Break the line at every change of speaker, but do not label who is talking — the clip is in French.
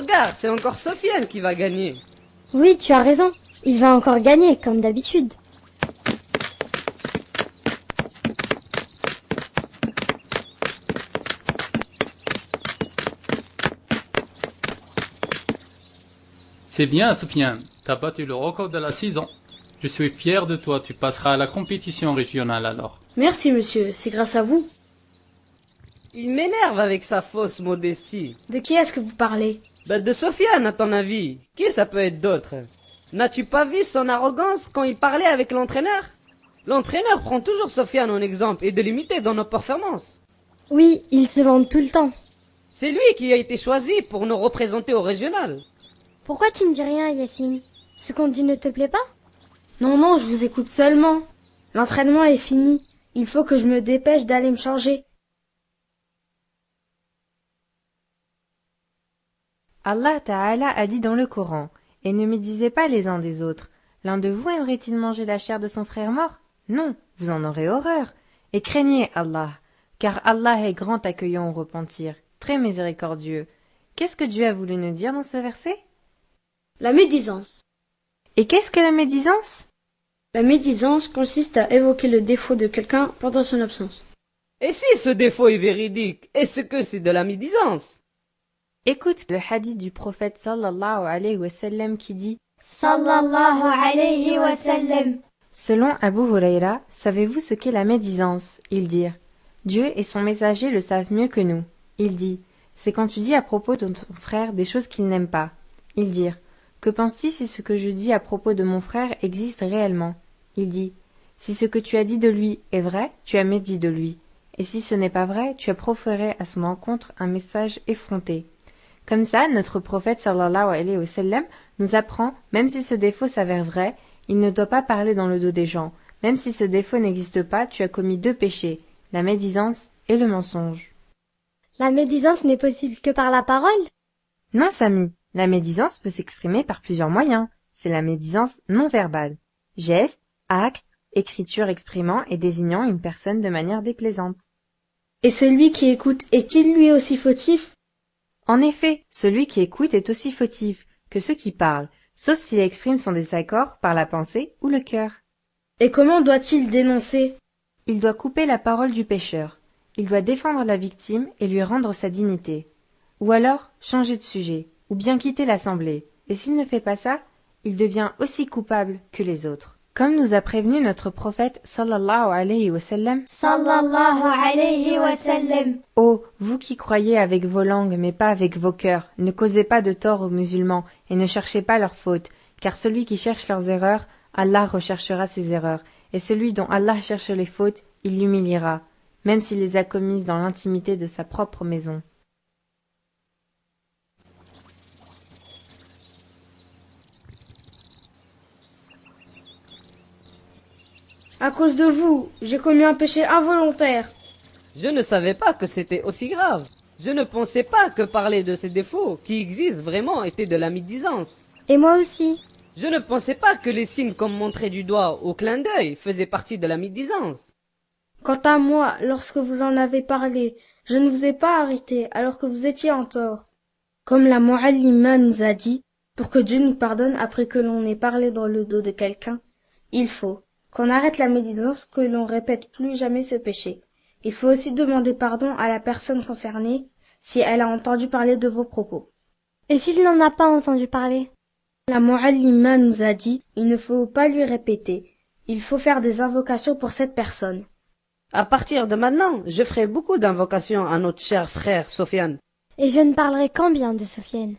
regarde, c'est encore Sofiane qui va gagner.
Oui, tu as raison. Il va encore gagner, comme d'habitude.
C'est bien, Soufiane. T'as battu le record de la saison. Je suis fier de toi. Tu passeras à la compétition régionale alors.
Merci monsieur, c'est grâce à vous.
Il m'énerve avec sa fausse modestie.
De qui est-ce que vous parlez?
De Sofiane, à ton avis. Qui ça peut être d'autre? N'as-tu pas vu son arrogance quand il parlait avec l'entraîneur? L'entraîneur prend toujours Sofiane en exemple et de l'imiter dans nos performances.
Oui, il se vante tout le temps.
C'est lui qui a été choisi pour nous représenter au régional.
Pourquoi tu ne dis rien, Yacine? Ce qu'on dit ne te plaît pas?
Non, je vous écoute seulement. L'entraînement est fini. Il faut que je me dépêche d'aller me changer.
Allah Ta'ala a dit dans le Coran, et ne médisez pas les uns des autres. L'un de vous aimerait-il manger la chair de son frère mort? Non, vous en aurez horreur. Et craignez Allah, car Allah est grand accueillant au repentir, très miséricordieux. Qu'est-ce que Dieu a voulu nous dire dans ce verset?
La médisance.
Et qu'est-ce que la médisance?
La médisance consiste à évoquer le défaut de quelqu'un pendant son absence.
Et si ce défaut est véridique, est-ce que c'est de la médisance?
Écoute le hadith du prophète sallallahu alayhi wa sallam qui dit
Sallallahu alayhi wa sallam.
Selon Abu Huraira, savez-vous ce qu'est la médisance? Ils dirent Dieu et son messager le savent mieux que nous. Il dit c'est quand tu dis à propos de ton frère des choses qu'il n'aime pas. Ils dirent que penses-tu si ce que je dis à propos de mon frère existe réellement? Il dit si ce que tu as dit de lui est vrai, tu as médit de lui. Et si ce n'est pas vrai, tu as proféré à son encontre un message effronté. Comme ça, notre prophète sallallahu alayhi wa sallam nous apprend, même si ce défaut s'avère vrai, il ne doit pas parler dans le dos des gens. Même si ce défaut n'existe pas, tu as commis 2 péchés, la médisance et le mensonge.
La médisance n'est possible que par la parole?
Non, Samy, la médisance peut s'exprimer par plusieurs moyens. C'est la médisance non verbale. Gestes, actes, écriture exprimant et désignant une personne de manière déplaisante.
Et celui qui écoute est-il lui aussi fautif?
En effet, celui qui écoute est aussi fautif que ceux qui parlent, sauf s'il exprime son désaccord par la pensée ou le cœur.
Et comment doit-il dénoncer?
Il doit couper la parole du pécheur. Il doit défendre la victime et lui rendre sa dignité. Ou alors changer de sujet, ou bien quitter l'assemblée. Et s'il ne fait pas ça, il devient aussi coupable que les autres. Comme nous a prévenu notre prophète sallallahu alayhi wa sallam,
Sallallahu alayhi wa sallam.
ô vous qui croyez avec vos langues mais pas avec vos cœurs, ne causez pas de tort aux musulmans et ne cherchez pas leurs fautes, car celui qui cherche leurs erreurs, Allah recherchera ses erreurs, et celui dont Allah cherche les fautes, il l'humiliera, même s'il les a commises dans l'intimité de sa propre maison.
À cause de vous, j'ai commis un péché involontaire.
Je ne savais pas que c'était aussi grave. Je ne pensais pas que parler de ces défauts qui existent vraiment était de la médisance.
Et moi aussi.
Je ne pensais pas que les signes comme montrer du doigt ou clin d'œil faisaient partie de la médisance.
Quant à moi, lorsque vous en avez parlé, je ne vous ai pas arrêté alors que vous étiez en tort. Comme la Mu'allima nous a dit, pour que Dieu nous pardonne après que l'on ait parlé dans le dos de quelqu'un, il faut qu'on arrête la médisance, que l'on répète plus jamais ce péché. Il faut aussi demander pardon à la personne concernée si elle a entendu parler de vos propos.
Et s'il n'en a pas entendu parler?
La Mu'allima nous a dit, il ne faut pas lui répéter. Il faut faire des invocations pour cette personne.
À partir de maintenant, je ferai beaucoup d'invocations à notre cher frère Sofiane.
Et je ne parlerai qu'en bien de Sofiane.